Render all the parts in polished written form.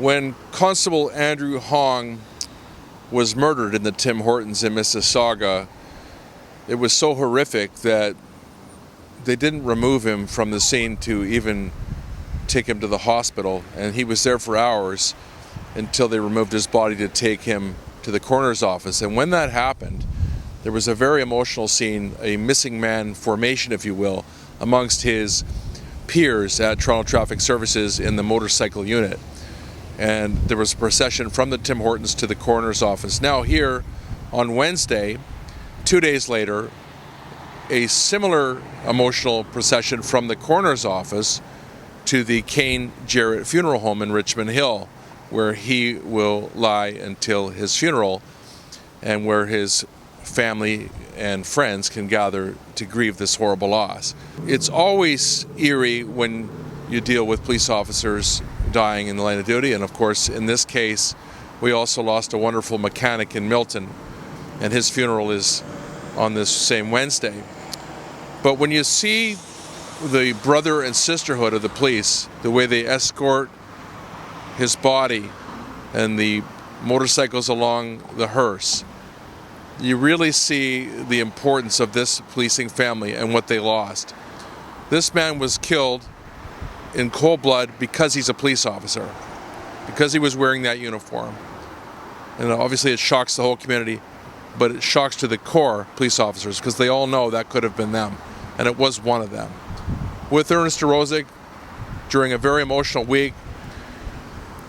When Constable Andrew Hong was murdered in the Tim Hortons in Mississauga, it was so horrific that they didn't remove him from the scene to even take him to the hospital, and he was there for hours until they removed his body to take him to the coroner's office. And when that happened, there was a very emotional scene, a missing man formation, if you will, amongst his peers at Toronto Traffic Services in the motorcycle unit. And there was a procession from the Tim Hortons to the coroner's office. Now here on Wednesday, 2 days later, a similar emotional procession from the coroner's office to the Kane-Jerrett Funeral home in Richmond Hill, where he will lie until his funeral and where his family and friends can gather to grieve this horrible loss. It's always eerie when you deal with police officers dying in the line of duty, and of course in this case we also lost a wonderful mechanic in Milton, and his funeral is on this same Wednesday. But when you see the brother and sisterhood of the police, the way they escort his body and the motorcycles along the hearse, you really see the importance of this policing family and what they lost. This man was killed in cold blood because he's a police officer, because he was wearing that uniform. And obviously it shocks the whole community, but it shocks to the core police officers because they all know that could have been them, and it was one of them. With Ernest DeRosic, during a very emotional week,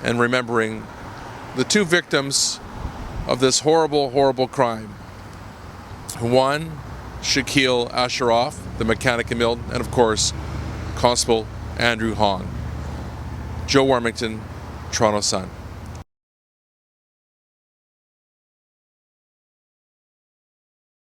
and remembering the two victims of this horrible, horrible crime. One, Shaquille Asheroff, the mechanic in Milton, and of course, Constable Andrew Hong. Joe Warmington, Toronto Sun.